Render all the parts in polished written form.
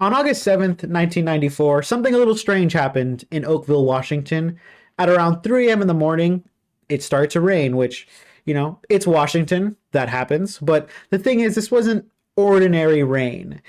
On August 7th, 1994, something a little strange happened in Oakville, Washington. At around 3 a.m. in the morning, it started to rain, which, it's Washington. That happens. But the thing is, this wasn't ordinary rain.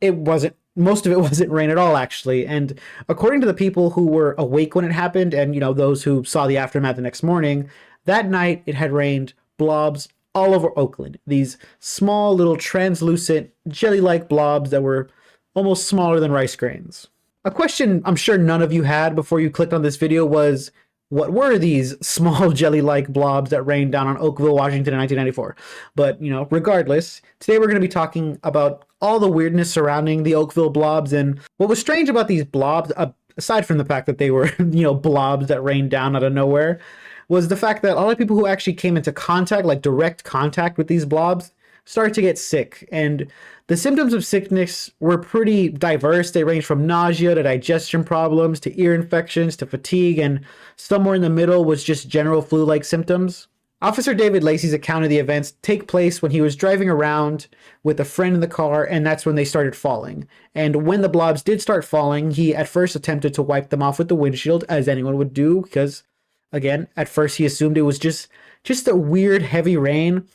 It wasn't, most of it wasn't rain at all, actually. And according to the people who were awake when it happened, and, those who saw the aftermath the next morning, that night it had rained blobs all over Oakland. These small, little, translucent, jelly like blobs that were almost smaller than rice grains. A question I'm sure none of you had before you clicked on this video was, what were these small jelly-like blobs that rained down on Oakville, Washington in 1994? But, regardless, today we're going to be talking about all the weirdness surrounding the Oakville blobs. And what was strange about these blobs, aside from the fact that they were, blobs that rained down out of nowhere, was the fact that a lot of people who actually came into contact, like direct contact with these blobs, started to get sick. And the symptoms of sickness were pretty diverse. They ranged from nausea to digestion problems to ear infections to fatigue, and somewhere in the middle was just general flu-like symptoms. Officer David Lacey's account of the events take place when he was driving around with a friend in the car, and that's when they started falling. And when the blobs did start falling, he at first attempted to wipe them off with the windshield, as anyone would do, because, again, at first he assumed it was just a weird heavy rain.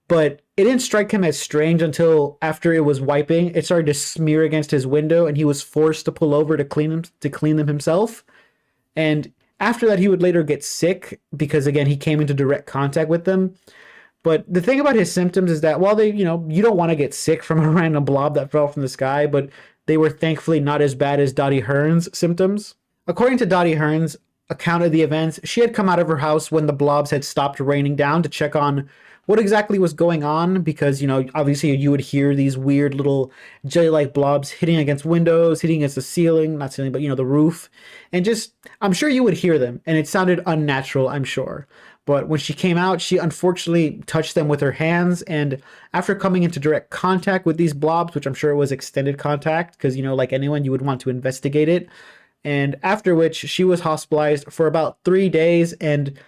But it didn't strike him as strange until after it was wiping, it started to smear against his window, and he was forced to pull over to clean them himself. And after that, he would later get sick because, again, he came into direct contact with them. But the thing about his symptoms is that while they, you don't want to get sick from a random blob that fell from the sky, but they were thankfully not as bad as Dottie Hearn's symptoms. According to Dottie Hearn's account of the events, she had come out of her house when the blobs had stopped raining down to check on what exactly was going on, because, obviously you would hear these weird little jelly-like blobs hitting against windows, hitting against the ceiling, not ceiling, but, the roof. And just, I'm sure you would hear them, and it sounded unnatural, I'm sure. But when she came out, she unfortunately touched them with her hands, and after coming into direct contact with these blobs, which I'm sure was extended contact, because, like anyone, you would want to investigate it. And after which, she was hospitalized for about 3 days, and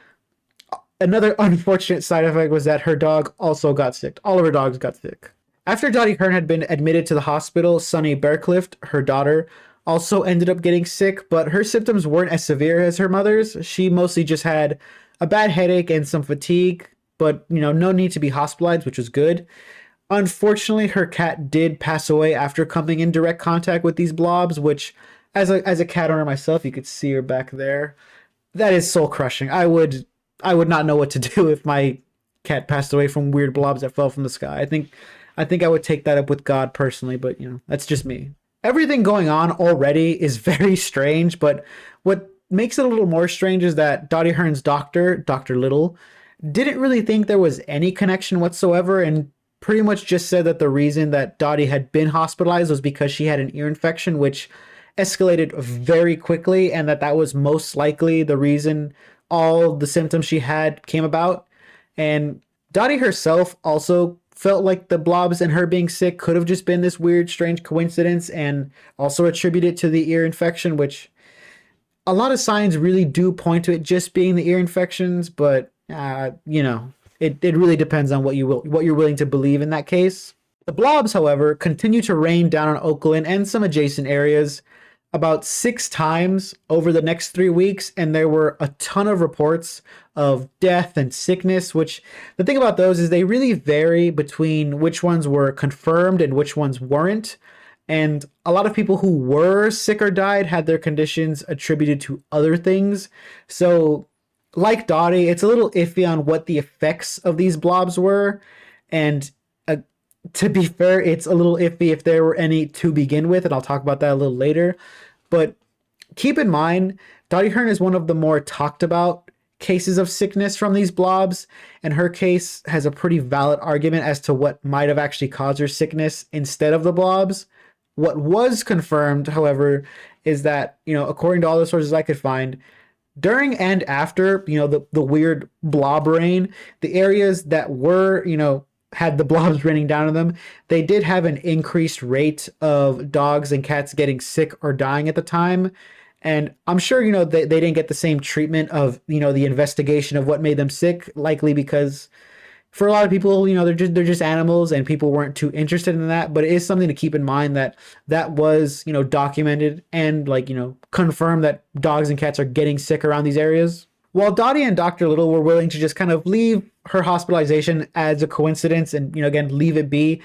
another unfortunate side effect was that her dog also got sick. All of her dogs got sick. After Dottie Hearn had been admitted to the hospital, Sunny Bearcliff, her daughter, also ended up getting sick, but her symptoms weren't as severe as her mother's. She mostly just had a bad headache and some fatigue, but, no need to be hospitalized, which was good. Unfortunately, her cat did pass away after coming in direct contact with these blobs, which, as a cat owner myself, you could see her back there. That is soul crushing. I would not know what to do if my cat passed away from weird blobs that fell from the sky. I think I would take that up with God personally, but that's just me. Everything going on already is very strange, but what makes it a little more strange is that Dottie Hearn's doctor, Dr. Little, didn't really think there was any connection whatsoever, and pretty much just said that the reason that Dottie had been hospitalized was because she had an ear infection, which escalated very quickly, and that was most likely the reason all the symptoms she had came about. And Dottie herself also felt like the blobs and her being sick could have just been this weird, strange coincidence, and also attributed to the ear infection, which a lot of signs really do point to it just being the ear infections, but it really depends on what you're willing to believe in that case. The blobs, however, continue to rain down on Oakland and some adjacent areas about 6 times over the next 3 weeks, and there were a ton of reports of death and sickness, which the thing about those is they really vary between which ones were confirmed and which ones weren't. And a lot of people who were sick or died had their conditions attributed to other things. So like Dottie, it's a little iffy on what the effects of these blobs were. And to be fair, it's a little iffy if there were any to begin with, and I'll talk about that a little later. But keep in mind, Dottie Hearn is one of the more talked about cases of sickness from these blobs, and her case has a pretty valid argument as to what might have actually caused her sickness instead of the blobs. What was confirmed, however, is that, according to all the sources I could find, during and after, the weird blob rain, the areas that were, had the blobs raining down on them, they did have an increased rate of dogs and cats getting sick or dying at the time. And I'm sure, they didn't get the same treatment of, the investigation of what made them sick, likely because, For a lot of people, they're just animals, and people weren't too interested in that. But it is something to keep in mind that that was, documented and like, confirmed that dogs and cats are getting sick around these areas. While Dottie and Dr. Little were willing to just kind of leave her hospitalization as a coincidence and, again, leave it be,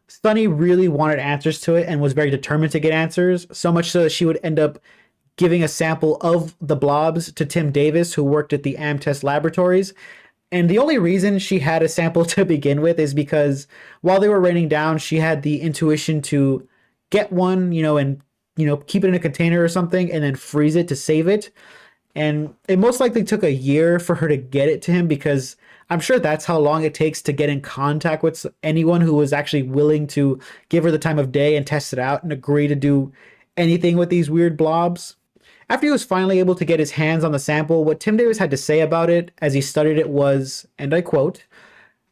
Sunny really wanted answers to it and was very determined to get answers, so much so that she would end up giving a sample of the blobs to Tim Davis, who worked at the Amtest laboratories. And the only reason she had a sample to begin with is because while they were raining down, she had the intuition to get one, and, keep it in a container or something and then freeze it to save it. And it most likely took a year for her to get it to him, because I'm sure that's how long it takes to get in contact with anyone who was actually willing to give her the time of day and test it out and agree to do anything with these weird blobs. After he was finally able to get his hands on the sample, what Tim Davis had to say about it as he studied it was, and I quote,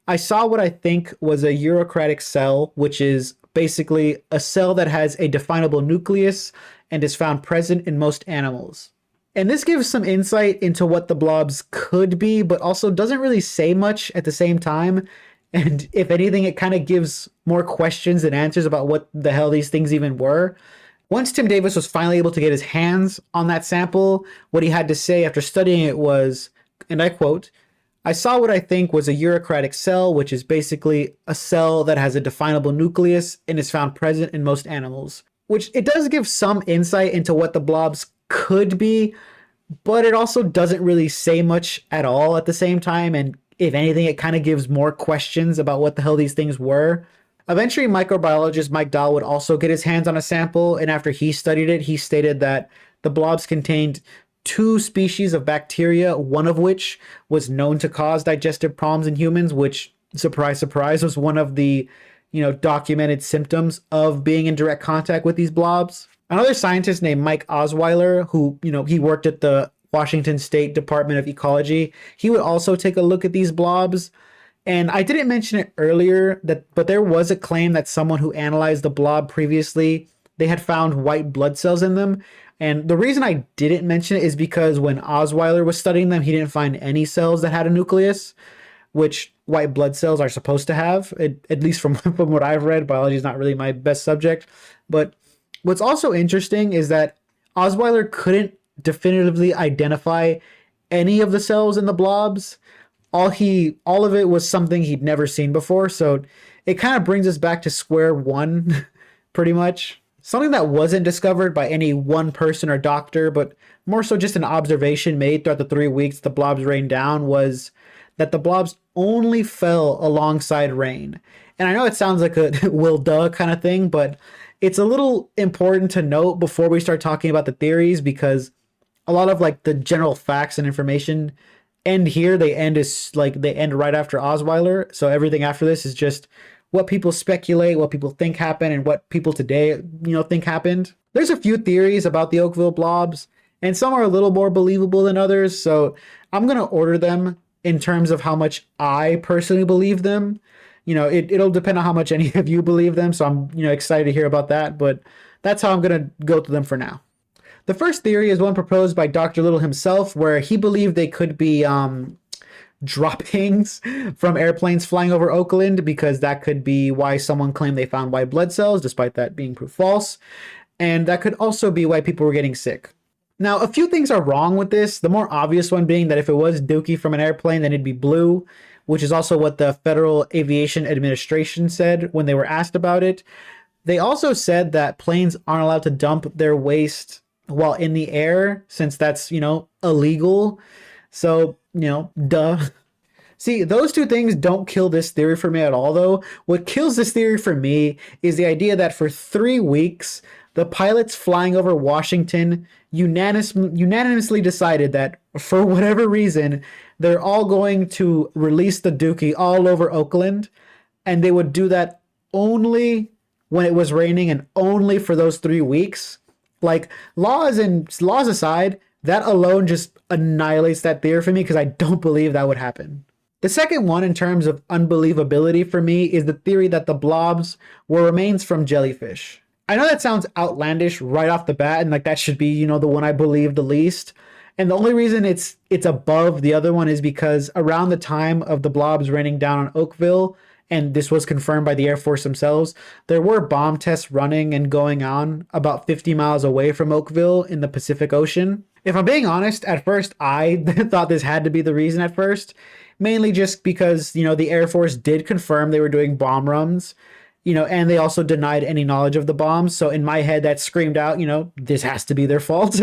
"I saw what I think was a eukaryotic cell, which is basically a cell that has a definable nucleus and is found present in most animals." And this gives some insight into what the blobs could be, but also doesn't really say much at the same time. And if anything, it kind of gives more questions than answers about what the hell these things even were. Once Tim Davis was finally able to get his hands on that sample, what he had to say after studying it was, and I quote, "I saw what I think was a eukaryotic cell, which is basically a cell that has a definable nucleus and is found present in most animals." Which it does give some insight into what the blobs could be, but it also doesn't really say much at all at the same time. And if anything, it kind of gives more questions about what the hell these things were. Eventually, microbiologist Mike Dahl would also get his hands on a sample, and after he studied it, he stated that the blobs contained 2 species of bacteria, one of which was known to cause digestive problems in humans, which, surprise, surprise, was one of the, documented symptoms of being in direct contact with these blobs. Another scientist named Mike Osweiler, who, he worked at the Washington State Department of Ecology, he would also take a look at these blobs. And I didn't mention it earlier, but there was a claim that someone who analyzed the blob previously, they had found white blood cells in them. And the reason I didn't mention it is because when Osweiler was studying them, he didn't find any cells that had a nucleus, which white blood cells are supposed to have, at least from what I've read. Biology is not really my best subject. But what's also interesting is that Osweiler couldn't definitively identify any of the cells in the blobs. All of it was something he'd never seen before. So it kind of brings us back to square one, pretty much. Something that wasn't discovered by any one person or doctor, but more so just an observation made throughout the 3 weeks the blobs rained down, was that the blobs only fell alongside rain. And I know it sounds like a will duh kind of thing, but it's a little important to note before we start talking about the theories, because a lot of like the general facts and information end here. They end right after Osweiler. So everything after this is just what people speculate, what people think happened, and what people today, think happened. There's a few theories about the Oakville blobs, and some are a little more believable than others. So I'm going to order them in terms of how much I personally believe them. It'll depend on how much any of you believe them. So I'm, excited to hear about that, but that's how I'm going to go through them for now. The first theory is one proposed by Dr. Little himself, where he believed they could be droppings from airplanes flying over Oakland, because that could be why someone claimed they found white blood cells, despite that being proof false. And that could also be why people were getting sick. Now, a few things are wrong with this. The more obvious one being that if it was dookie from an airplane, then it'd be blue, which is also what the Federal Aviation Administration said when they were asked about it. They also said that planes aren't allowed to dump their waste while in the air, since that's, illegal. So, duh. See, those two things don't kill this theory for me at all, though. What kills this theory for me is the idea that for 3 weeks, the pilots flying over Washington unanimously decided that, for whatever reason, they're all going to release the dookie all over Oakland, and they would do that only when it was raining and only for those 3 weeks. Like, laws aside, that alone just annihilates that theory for me, because I don't believe that would happen. The second one, in terms of unbelievability for me, is the theory that the blobs were remains from jellyfish. I know that sounds outlandish right off the bat, and like that should be, the one I believe the least. And the only reason it's above the other one is because around the time of the blobs raining down on Oakville, and this was confirmed by the Air Force themselves, there were bomb tests running and going on about 50 miles away from Oakville in the Pacific Ocean. If I'm being honest, at first I thought this had to be the reason at first, mainly just because, you know, the Air Force did confirm they were doing bomb runs, you know, and they also denied any knowledge of the bombs. So in my head, that screamed out, you know, this has to be their fault.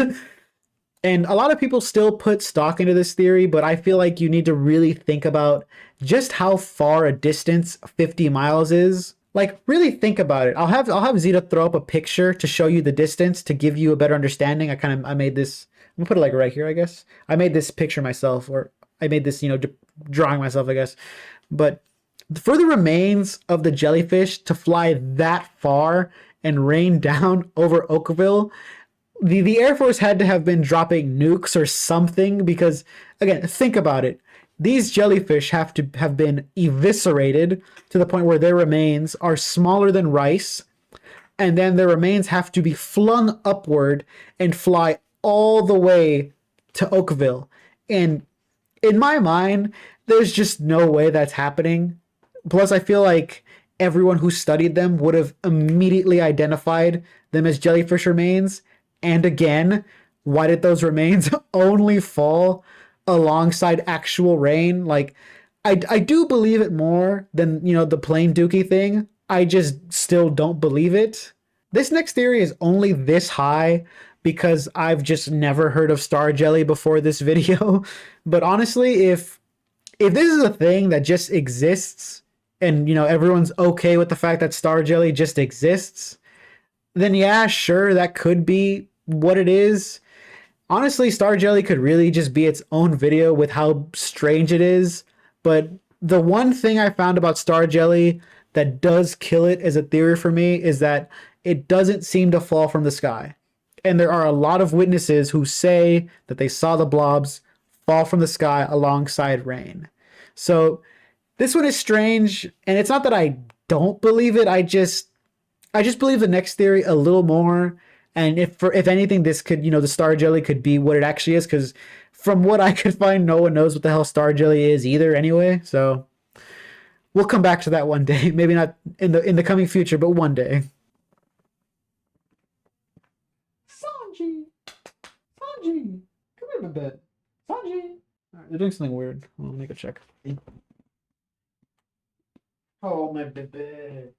And a lot of people still put stock into this theory, but I feel like you need to really think about just how far a distance 50 miles is. Like, really think about it. I'll have Zeta throw up a picture to show you the distance to give you a better understanding. I made this. I'm gonna put it like right here, I guess. I made this picture myself, or I made this, you know, drawing myself, I guess. But for the remains of the jellyfish to fly that far and rain down over Oakville, the Air Force had to have been dropping nukes or something, because, again, think about it. These jellyfish have to have been eviscerated to the point where their remains are smaller than rice, and then their remains have to be flung upward and fly all the way to Oakville. And in my mind, there's just no way that's happening. Plus, I feel like everyone who studied them would have immediately identified them as jellyfish remains. And again, why did those remains only fall alongside actual rain? Like, I do believe it more than, you know, the plain dookie thing. I just still don't believe it. This next theory is only this high because I've just never heard of star jelly before this video. But honestly, if this is a thing that just exists and, you know, everyone's okay with the fact that star jelly just exists, then yeah, sure, that could be what it is. Honestly, star jelly could really just be its own video with how strange it is. But the one thing I found about star jelly that does kill it as a theory for me is that it doesn't seem to fall from the sky. And there are a lot of witnesses who say that they saw the blobs fall from the sky alongside rain. So this one is strange, and it's not that I don't believe it. I just believe the next theory a little more. And if anything, this could, you know, the star jelly could be what it actually is, because from what I could find, no one knows what the hell star jelly is either anyway. So we'll come back to that one day. Maybe not in the coming future, but one day. Sanji, come here a bit. Sanji. All right, they're doing something weird. I'll make a check. Oh my baby.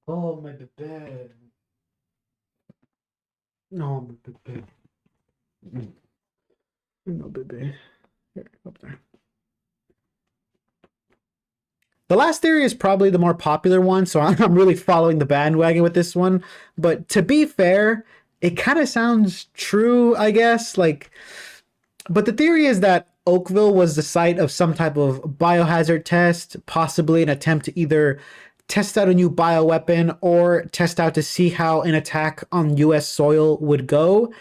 Oh my baby. No, my baby. No, baby. Here, up there. The last theory is probably the more popular one, so I'm really following the bandwagon with this one. But to be fair, it kind of sounds true, I guess. But the theory is that Oakville was the site of some type of biohazard test, possibly an attempt to either test out a new bioweapon or test out to see how an attack on US soil would go.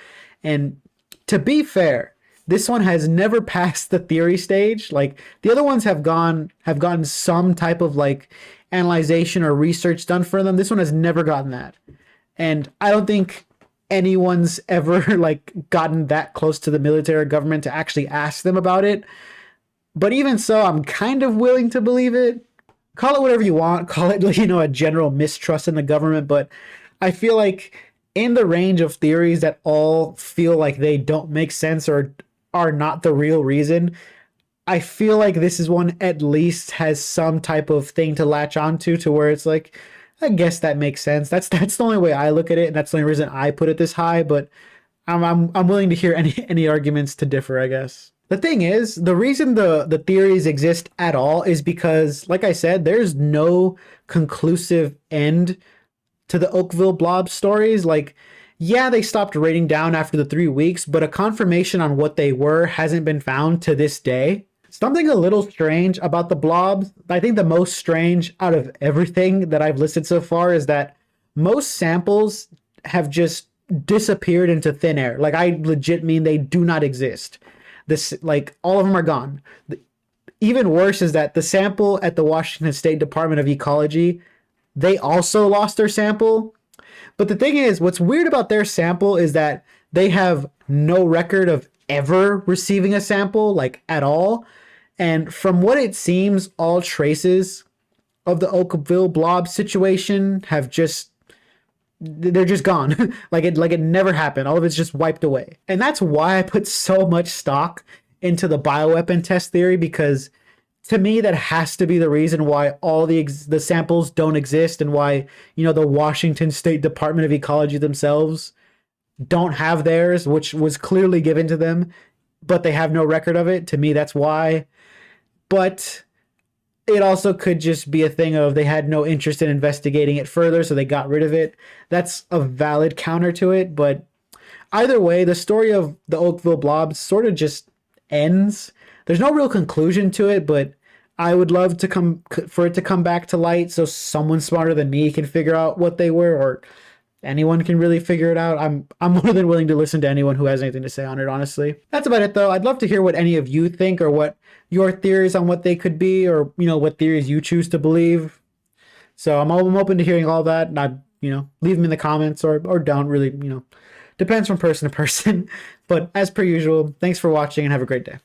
And to be fair, this one has never passed the theory stage. Like, the other ones have gotten some type of like analyzation or research done for them. This one has never gotten that. And I don't think anyone's ever like gotten that close to the military or government to actually ask them about it. But even so, I'm kind of willing to believe it. Call it whatever you want. Call it, you know, a general mistrust in the government. But I feel like in the range of theories that all feel like they don't make sense or are not the real reason, I feel like this is one at least has some type of thing to latch onto, to where it's like, I guess that makes sense. That's the only way I look at it, and that's the only reason I put it this high. But I'm willing to hear any arguments to differ, I guess. The thing is, the reason the theories exist at all is because, like I said, there's no conclusive end to the Oakville blob stories. Like, yeah, they stopped raining down after the 3 weeks, but a confirmation on what they were hasn't been found to this day. Something a little strange about the blobs, I think the most strange out of everything that I've listed so far, is that most samples have just disappeared into thin air. Like, I legit mean they do not exist. Like, all of them are gone. Even worse is that the sample at the Washington State Department of Ecology, they also lost their sample. But the thing is, what's weird about their sample is that they have no record of ever receiving a sample, like at all. And from what it seems, all traces of the Oakville blob situation have just they're just gone. Like it never happened. All of it's just wiped away. And that's why I put so much stock into the bioweapon test theory, because to me that has to be the reason why all the samples don't exist, and why, the Washington State Department of Ecology themselves don't have theirs, which was clearly given to them, but they have no record of it. To me, that's why. But it also could just be a thing of they had no interest in investigating it further, so they got rid of it. That's a valid counter to it. But either way, the story of the Oakville blobs sort of just ends. There's no real conclusion to it, but I would love for it to come back to light so someone smarter than me can figure out what they were, or anyone can really figure it out. I'm more than willing to listen to anyone who has anything to say on it, honestly. That's about it, though. I'd love to hear what any of you think, or what your theories on what they could be, or what theories you choose to believe. So I'm open to hearing all that, and leave them in the comments, or don't really, depends from person to person. But as per usual, thanks for watching and have a great day.